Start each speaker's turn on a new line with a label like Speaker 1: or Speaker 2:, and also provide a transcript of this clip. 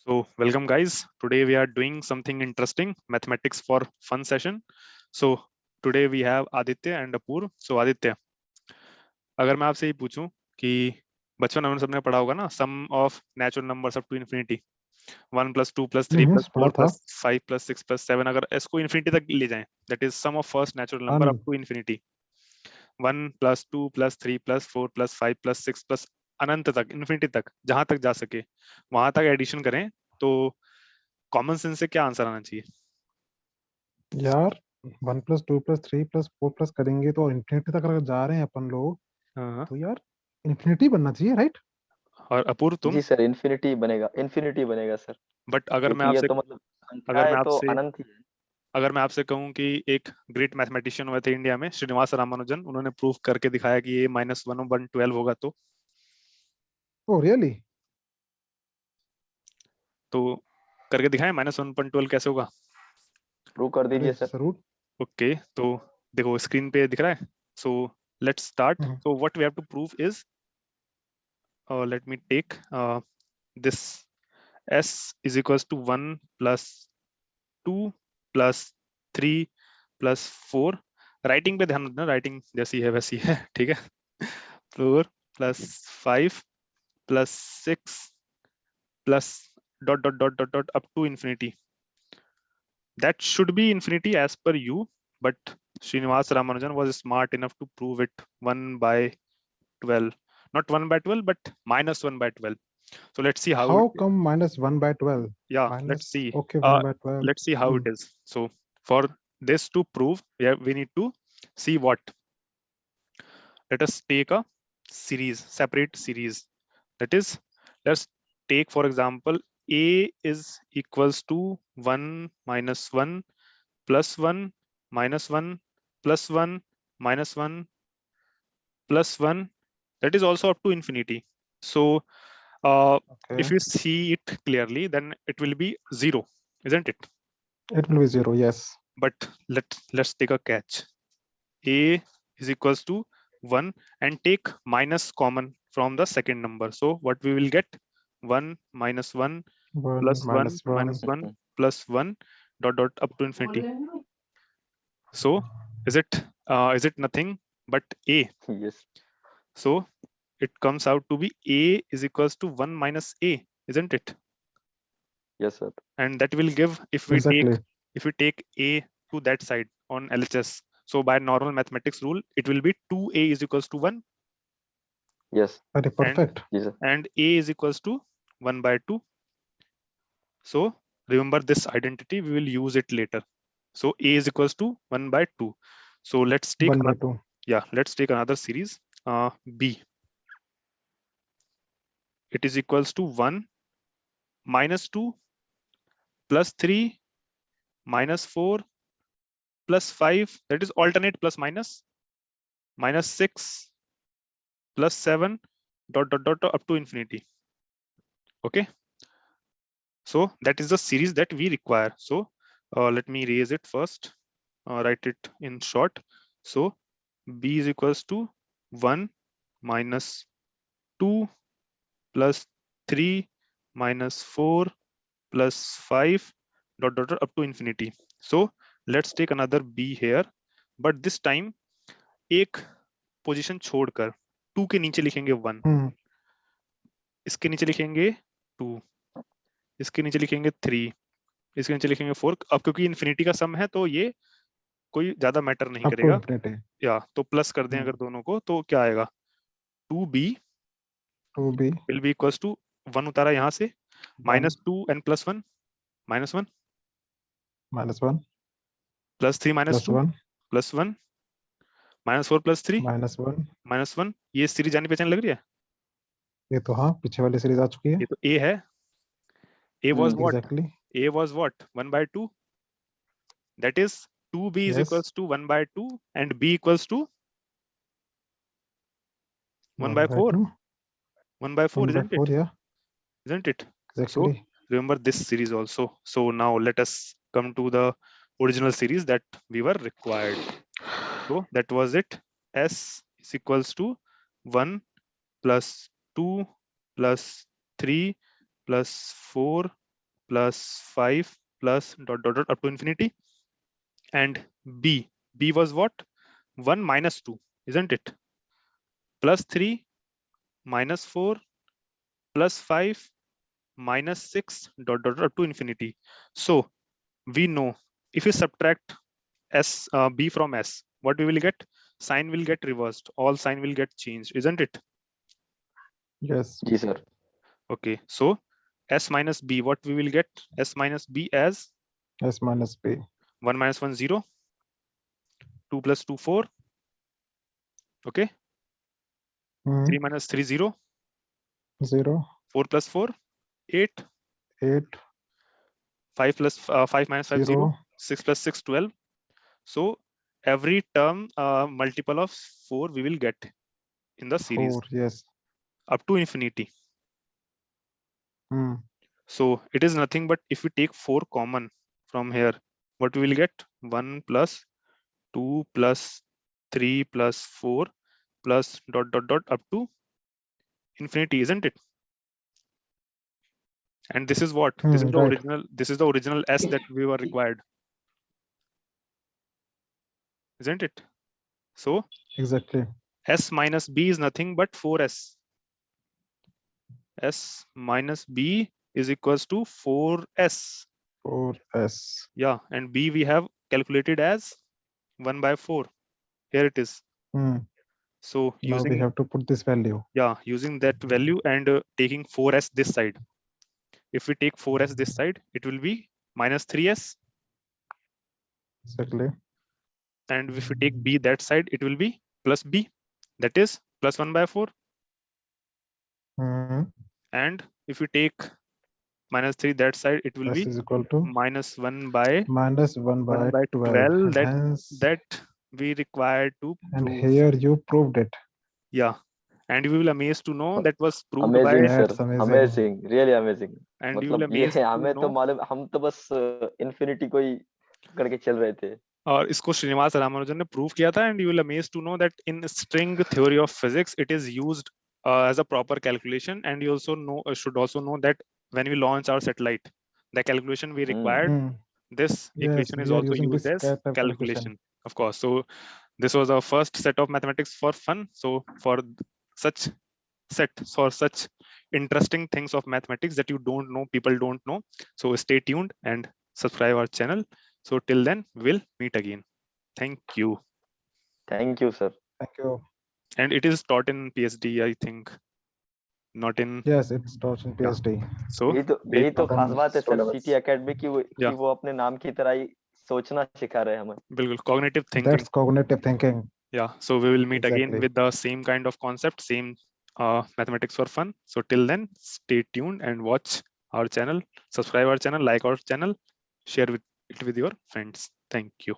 Speaker 1: So welcome guys. Today we are doing something interesting, mathematics for fun session. So today we have Aditya and Apur. So Aditya, अगर मैं आपसे ये पूछूं कि बचपन में सबने पढ़ा होगा ना, sum of natural numbers up to infinity, 1 + 2 + 3 + 4
Speaker 2: पढ़ा था।
Speaker 1: + 5 + 6 + 7, अगर इसको इन्फिनिटी तक ले जाएं, that is sum of first natural number up to infinity, 1 + 2 + 3 + 4 + 5 + 6 अनंत तक, इन्फिनिटी तक, जहां तक जा सके वहां तक एडिशन करें, तो कॉमन सेंस से क्या आंसर आना चाहिए?
Speaker 2: यार 1 + 2 + 3 + 4 करेंगे तो इन्फिनिटी तक अगर जा रहे हैं अपन लोग,
Speaker 1: हाँ,
Speaker 2: तो यार इन्फिनिटी बनना चाहिए, राइट?
Speaker 1: और अपूर्व तुम?
Speaker 3: जी सर, इन्फिनिटी बनेगा सर।
Speaker 1: बट
Speaker 3: क्योंकि ये तो मतलब संख्या
Speaker 1: अगर
Speaker 3: है
Speaker 1: मैं
Speaker 3: तो
Speaker 1: आपसे
Speaker 3: अनंत ही है।
Speaker 1: अगर मैं आपसे कहूं कि एक ग्रेट मैथमेटिशियन हुए थे इंडिया में, श्रीनिवास रामानुजन, उन्होंने प्रूफ करके दिखाया कि ये -1/12 होगा,
Speaker 2: ओ रियली?
Speaker 1: तो करके दिखाएं -1/12 कैसे होगा?
Speaker 3: प्रूव कर
Speaker 2: अरे
Speaker 3: दीजिए सर।
Speaker 2: जरूर।
Speaker 1: ओके, तो देखो स्क्रीन पे दिख रहा है। So let's start.
Speaker 2: Hmm,
Speaker 1: so what we have to prove is, let me take this, s is equals to 1 + 2 + 3 + 4। Writing पे ध्यान रखना, राइटिंग जैसी है वैसी है, ठीक है। 4 + 5 + 6 plus dot dot dot dot dot up to infinity. That should be infinity as per you, but Srinivas Ramanujan was smart enough to prove it 1/12. Not 1/12, but -1/12. So let's see how
Speaker 2: how
Speaker 1: it,
Speaker 2: come -1/12?
Speaker 1: yeah, let's
Speaker 2: minus,
Speaker 1: see.
Speaker 2: Okay, one
Speaker 1: Uh,
Speaker 2: by twelve
Speaker 1: let's see how it is. So for this to prove, we need to see what. Let us take a series, separate series. That is, let's take, for example, a is equals to 1 - 1 + 1 - 1 + 1 - 1 + 1. That is also up to infinity. So
Speaker 2: okay,
Speaker 1: if you see it clearly, then it will be 0, isn't it?
Speaker 2: It will be 0, yes.
Speaker 1: But let's take a catch. A is equals to 1 and take minus common from the second number. So what we will get? 1 - 1
Speaker 2: 1
Speaker 1: + 1 -
Speaker 2: -1.
Speaker 1: 1 + 1 dot dot up to infinity. So is it nothing but A?
Speaker 3: Yes
Speaker 1: So it comes out to be A is equals to 1 minus A, isn't it?
Speaker 3: Yes sir.
Speaker 1: And that will give, if we
Speaker 2: exactly.
Speaker 1: take A to that side on LHS. So by normal mathematics rule, it will be 2A is equals to 1
Speaker 3: yes
Speaker 2: अरे
Speaker 1: and
Speaker 2: perfect.
Speaker 3: जी sir.
Speaker 1: A is equals to 1/2. So remember this identity, we will use it later. So A is equals to 1/2. So let's take
Speaker 2: 1/2।
Speaker 1: let's take another series. B, it is equals to 1 - 2 + 3 - 4 + 5, that is alternate plus minus, -6 + 7 dot dot dot up to infinity. Okay, so that is the series that we require. So let me erase it first, write it in short. So B is equals to 1 - 2 + 3 - 4 + 5 dot dot dot up to infinity. So let's take another B here, but this time एक position छोड़कर 2 के नीचे लिखेंगे 1, इसके नीचे लिखेंगे 2, इसके नीचे लिखेंगे 3, इसके नीचे लिखेंगे 4। अब क्योंकि इन्फिनिटी का सम है तो ये कोई ज्यादा मैटर नहीं
Speaker 2: अप टू
Speaker 1: करेगा,
Speaker 2: इन्फिनिटी।
Speaker 1: या तो प्लस कर दें अगर दोनों को, तो क्या आएगा? 2B
Speaker 2: 2b
Speaker 1: will be equals to 1 उतारा यहाँ से,
Speaker 2: 1
Speaker 1: -2 and +1 -1
Speaker 2: -1
Speaker 1: +3 - 2
Speaker 2: +1
Speaker 1: +1 -4 + 3
Speaker 2: -1।
Speaker 1: -1। ये सीरीज जानी पहचान लग रही है?
Speaker 2: ये तो हाँ, पीछे वाली सीरीज आ चुकी है।
Speaker 1: ये तो A है। A was what?
Speaker 2: Exactly.
Speaker 1: A was what? 1/2. That is 2B is
Speaker 2: yes,
Speaker 1: equals to 1/2 and B equals to 1/4.
Speaker 2: 1/2,
Speaker 1: 1/4, isn't
Speaker 2: 1/4,
Speaker 1: it?
Speaker 2: या
Speaker 1: Isn't it? So
Speaker 2: exactly.
Speaker 1: remember this series also. So now let us come to the original series that we were required. So that was it. S is equals to 1 + 2 + 3 + 4 plus 5 plus dot dot dot up to infinity. And b was what? 1 minus 2, isn't it? Plus 3 minus 4 plus 5 minus 6 dot dot dot up to infinity. So we know if we subtract b from s, what we will get? Sign will get reversed, all sign will get changed, isn't it?
Speaker 2: Yes.
Speaker 3: जी sir.
Speaker 1: Okay, so s minus b, what we will get? S minus b as
Speaker 2: S minus B.
Speaker 1: 1 minus 1 0, 2 plus 2 4, okay, 3 minus 3 0,
Speaker 2: 0,
Speaker 1: 4 plus 4 8,
Speaker 2: 8,
Speaker 1: 5 plus 5 minus 5 0,
Speaker 2: 0,
Speaker 1: 6 plus 6 12. So every term multiple of 4 we will get in the series
Speaker 2: 4. Yes.
Speaker 1: up to infinity.
Speaker 2: Hmm.
Speaker 1: So it is nothing but if we take 4 common from here, what we will get? 1 plus 2 plus 3 plus 4 plus dot dot dot up to infinity, isn't it? And this is what? This is the
Speaker 2: Right.
Speaker 1: original, this is the original s that we were required, isn't it? So
Speaker 2: Exactly.
Speaker 1: s minus b is nothing but 4s. S minus b is equals to 4s.
Speaker 2: 4S.
Speaker 1: Yeah, and b we have calculated as 1 by 4. Here it is.
Speaker 2: Hmm.
Speaker 1: So
Speaker 2: Now we
Speaker 1: using,
Speaker 2: have to put this value.
Speaker 1: yeah, using that value and taking 4s this side. If we take 4s this side, it will be minus 3s.
Speaker 2: Exactly.
Speaker 1: And if we take b that side, it will be plus b. That is plus 1 by 4.
Speaker 2: Hmm.
Speaker 1: And if we take minus 3 that side, it will
Speaker 2: S
Speaker 1: be
Speaker 2: is equal to
Speaker 1: minus 1 by
Speaker 2: minus 1
Speaker 1: 1
Speaker 2: by
Speaker 1: by
Speaker 2: 12.
Speaker 1: 12.
Speaker 2: And
Speaker 1: That
Speaker 2: hence,
Speaker 1: we required to
Speaker 2: and
Speaker 1: prove.
Speaker 2: here you proved it.
Speaker 1: Yeah, and you will amazed to know that was proved by,
Speaker 3: Amazing sir.
Speaker 2: That's amazing.
Speaker 3: Amazing. Really amazing.
Speaker 1: and you will
Speaker 3: मतलब ये
Speaker 1: amazed to
Speaker 3: हमें तो
Speaker 1: know.
Speaker 3: मालूम, हम तो बस infinity को ही करके चल रहे थे.
Speaker 1: और इसको श्रीनिवास रामानुजन ने प्रूव किया था. And you will amazed to know that in string theory of physics it is used as a proper calculation. And you also know, should also know that when we launch our satellite, the calculation we required,
Speaker 2: Hmm.
Speaker 1: this
Speaker 2: Yes,
Speaker 1: equation is
Speaker 2: we are
Speaker 1: also
Speaker 2: using
Speaker 1: used
Speaker 2: this
Speaker 1: as
Speaker 2: type of
Speaker 1: calculation, of course. So this was our first set of mathematics for fun. So for such interesting things of mathematics that you don't know, people don't know, so stay tuned and subscribe our channel. So till then, we'll meet again. Thank you.
Speaker 3: Thank you sir.
Speaker 2: Thank you.
Speaker 1: And it is taught in PhD, I think, not in.
Speaker 2: Yes, it's taught in PhD.
Speaker 1: So
Speaker 3: यही तो खास बात है sir सीटी academy की,
Speaker 1: Yeah.
Speaker 3: वो अपने नाम की तरह ही सोचना सिखा रहे हैं हमें.
Speaker 1: बिल्कुल cognitive thinking.
Speaker 2: That's cognitive thinking.
Speaker 1: Yeah, so we will meet again
Speaker 2: Exactly.
Speaker 1: with the same kind of concept, same mathematics for fun. So till then, stay tuned and watch our channel, subscribe our channel, like our channel, share it with your friends. Thank you.